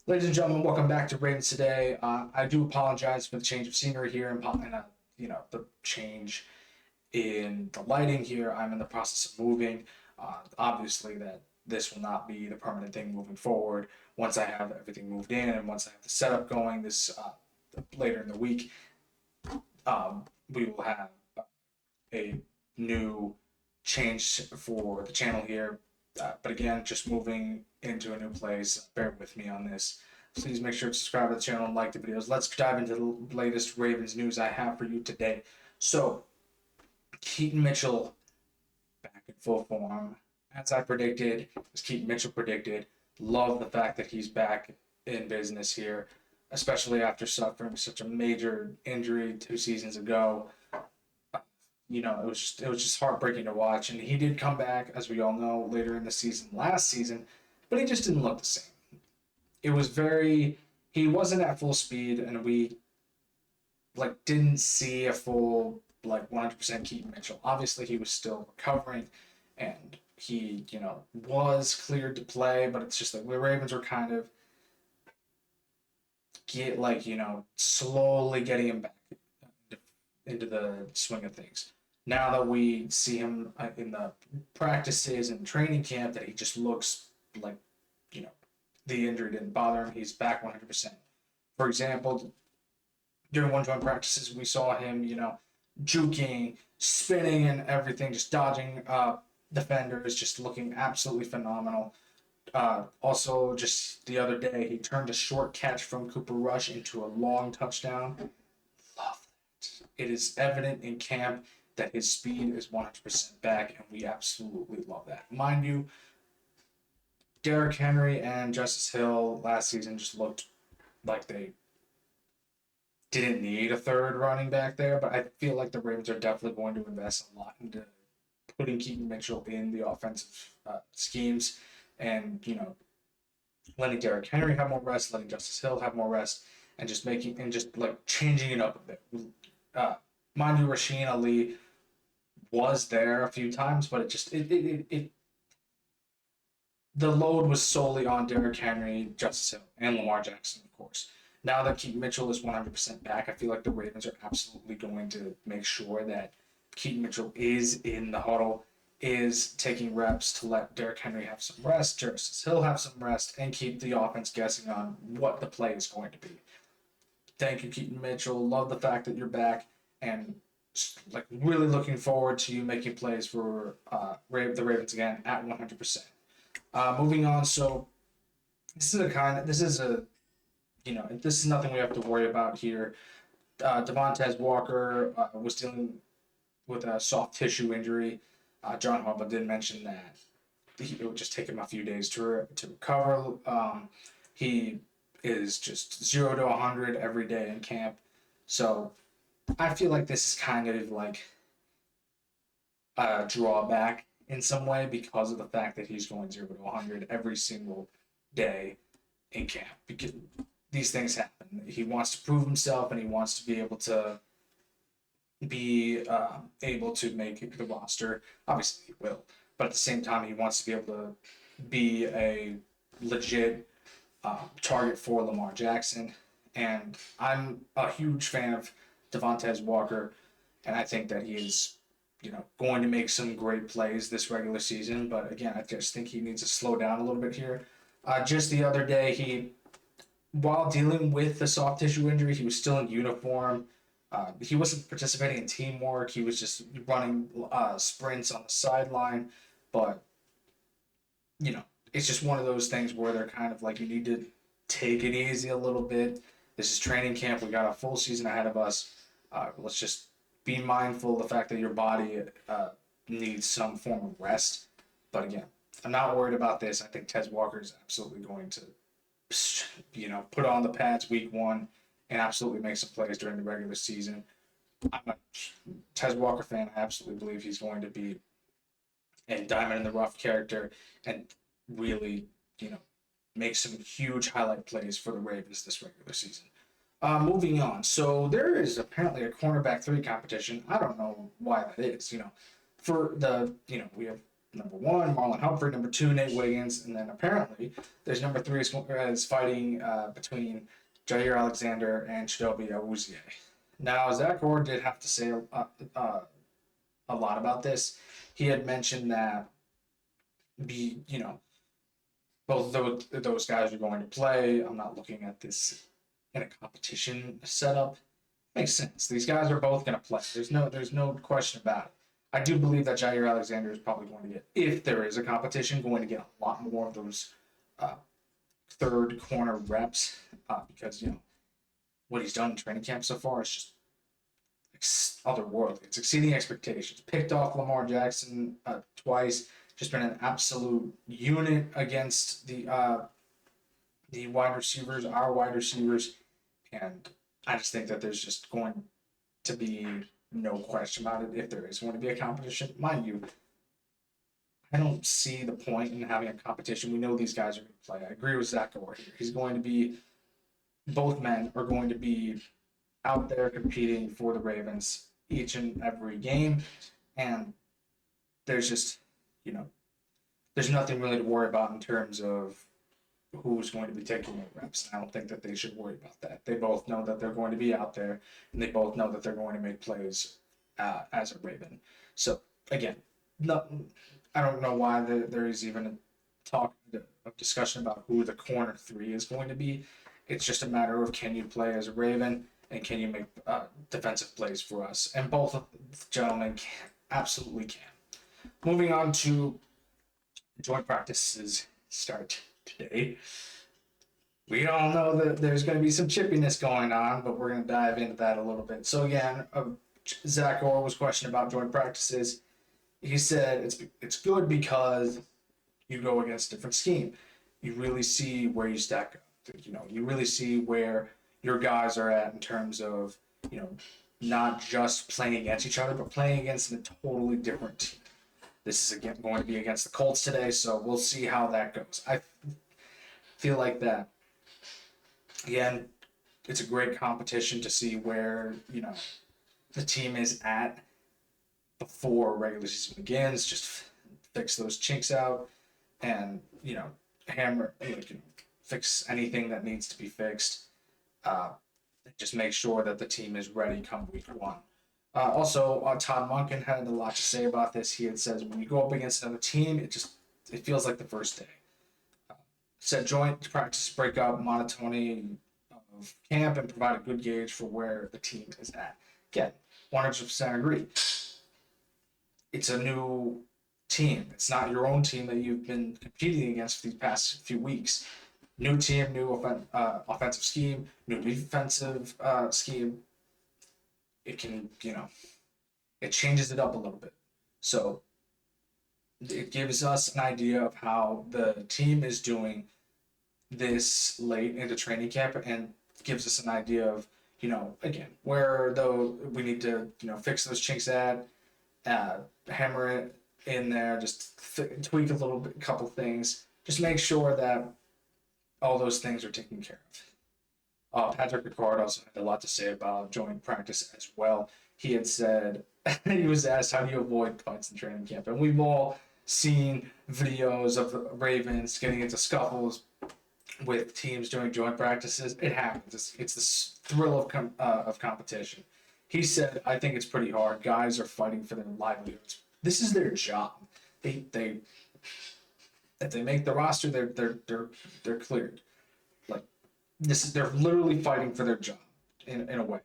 Ladies and gentlemen, welcome back to Ravens Today. I do apologize for the change of scenery here and the change in the lighting here. I'm in the process of moving. Obviously, that this will not be the permanent thing moving forward. Once I have everything moved in and once I have the setup going, this later in the week, we will have a new change for the channel here. But again, just moving into a new place. Bear with me on this. Please make sure to subscribe to the channel and like the videos. Let's dive into the latest Ravens news I have for you today. So, Keaton Mitchell back in full form. As I predicted, as Keaton Mitchell predicted, love the fact that he's back in business here, especially after suffering such a major injury 2 seasons ago. It was just heartbreaking to watch. And he did come back, as we all know, later in the season last season, but he just didn't look the same. It was very he wasn't at full speed, and we didn't see a full 100% Keaton Mitchell. Obviously, he was still recovering, and he was cleared to play, but it's just like the Ravens were kind of slowly getting him back into the swing of things. Now that we see him in the practices and training camp, that he just looks like, the injury didn't bother him. He's back 100%. For example, during one-to-one practices, we saw him, juking, spinning, and everything, just dodging defenders, just looking absolutely phenomenal. Also, just the other day, he turned a short catch from Cooper Rush into a long touchdown. Love that. It is evident in camp that his speed is 100% back, and we absolutely love that. Mind you, Derrick Henry and Justice Hill last season just looked like they didn't need a third running back there, but I feel like the Ravens are definitely going to invest a lot into putting Keaton Mitchell in the offensive schemes and, letting Derrick Henry have more rest, letting Justice Hill have more rest, and just changing it up a bit. Mind you, Rasheen Ali was there a few times, but the load was solely on Derrick Henry, Justice Hill, and Lamar Jackson, of course. Now that Keaton Mitchell is 100% back, I feel like the Ravens are absolutely going to make sure that Keaton Mitchell is in the huddle, is taking reps to let Derrick Henry have some rest, Justice Hill have some rest, and keep the offense guessing on what the play is going to be. Thank you, Keaton Mitchell. Love the fact that you're back, and really looking forward to you making plays for the Ravens again at 100%. Moving on, so this is nothing we have to worry about here. Devontez Walker was dealing with a soft tissue injury. John Harbaugh did mention that it would just take him a few days to recover. He is just 0 to 100 every day in camp. So I feel like this is kind of like a drawback in some way because of the fact that he's going 0 to 100 every single day in camp. Because these things happen. He wants to prove himself, and he wants to be able to make the roster. Obviously, he will, but at the same time, he wants to be able to be a legit target for Lamar Jackson. And I'm a huge fan of Devontez Walker, and I think that he is, going to make some great plays this regular season. But again, I just think he needs to slow down a little bit here. Just the other day, while dealing with the soft tissue injury, he was still in uniform. He wasn't participating in teamwork. He was just running sprints on the sideline. But, it's just one of those things where they're kind of like, you need to take it easy a little bit. This is training camp. We got a full season ahead of us. Let's just be mindful of the fact that your body needs some form of rest. But again, I'm not worried about this. I think Tez Walker is absolutely going to, put on the pads week one and absolutely make some plays during the regular season. I'm a Tez Walker fan. I absolutely believe he's going to be a diamond in the rough character and really, make some huge highlight plays for the Ravens this regular season. Moving on. So there is apparently a cornerback 3 competition. I don't know why that is. For the, we have number 1, Marlon Humphrey, number 2, Nate Wiggins, and then apparently there's number 3 is fighting between Jair Alexander and Chidobe Awuzie. Now, Zach Orr did have to say a lot about this. He had mentioned that both of those guys are going to play. I'm not looking at this in a competition setup. Makes sense. These guys are both going to play. There's no question about it. I do believe that Jair Alexander is probably going to get, if there is a competition, going to get a lot more of those third corner reps because what he's done in training camp so far is just otherworldly. It's exceeding expectations. Picked off Lamar Jackson twice. Just been an absolute unit against the wide receivers, our wide receivers, and I just think that there's just going to be no question about it if there is going to be a competition. Mind you, I don't see the point in having a competition. We know these guys are going to play. I agree with Zach Orr here. Both men are going to be out there competing for the Ravens each and every game, and there's just, there's nothing really to worry about in terms of who's going to be taking the reps. I don't think that they should worry about that. They both know that they're going to be out there, and they both know that they're going to make plays as a Raven. So, again, I don't know why there is even a discussion about who the corner 3 is going to be. It's just a matter of, can you play as a Raven, and can you make defensive plays for us? And both of the gentlemen absolutely can. Moving on to joint practices start today. We all know that there's going to be some chippiness going on, but we're going to dive into that a little bit. So again, Zach Orr was questioned about joint practices. He said it's good because you go against a different scheme. You really see where you stack up. You really see where your guys are at in terms of, not just playing against each other, but playing against a totally different team. This is again going to be against the Colts today, so we'll see how that goes. I feel like that, again, it's a great competition to see where, the team is at before regular season begins. Just fix those chinks out and, fix anything that needs to be fixed. Just make sure that the team is ready come week 1. Also, Todd Monken had a lot to say about this. He had said, when you go up against another team, it feels like the first day. Said joint practice break up monotony of camp and provide a good gauge for where the team is at. Again, 100% agree. It's a new team. It's not your own team that you've been competing against for these past few weeks. New team, new offensive scheme, new defensive scheme. It can, it changes it up a little bit. So it gives us an idea of how the team is doing this late into training camp, and gives us an idea of, again, where though we need to, fix those chinks at, hammer it in there, just tweak a little bit, couple things, just make sure that all those things are taken care of. Patrick Ricard also had a lot to say about joint practice as well. He had said, he was asked, how do you avoid fights in training camp? And we've all seen videos of the Ravens getting into scuffles with teams doing joint practices. It happens. It's this thrill of competition. He said, I think it's pretty hard. Guys are fighting for their livelihoods. This is their job. They if they make the roster, they're cleared. They're literally fighting for their job in a way.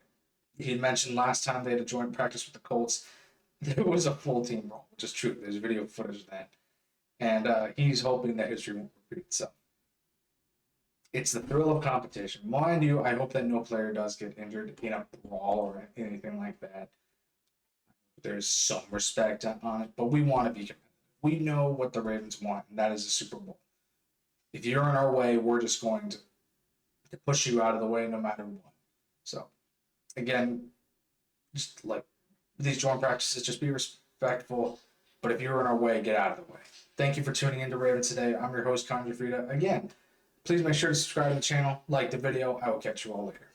He had mentioned last time they had a joint practice with the Colts, there was a full team roll, which is true. There's video footage of that. And he's hoping that history won't repeat itself. It's the thrill of competition. Mind you, I hope that no player does get injured in a brawl or anything like that. There's some respect on it, but we want to be competitive. We know what the Ravens want, and that is a Super Bowl. If you're in our way, we're just going to push you out of the way no matter what. So, again, just like these joint practices, just be respectful. But if you're in our way, get out of the way. Thank you for tuning into Ravens Today. I'm your host, Connor Gioffreda. Again, please make sure to subscribe to the channel, like the video. I will catch you all later.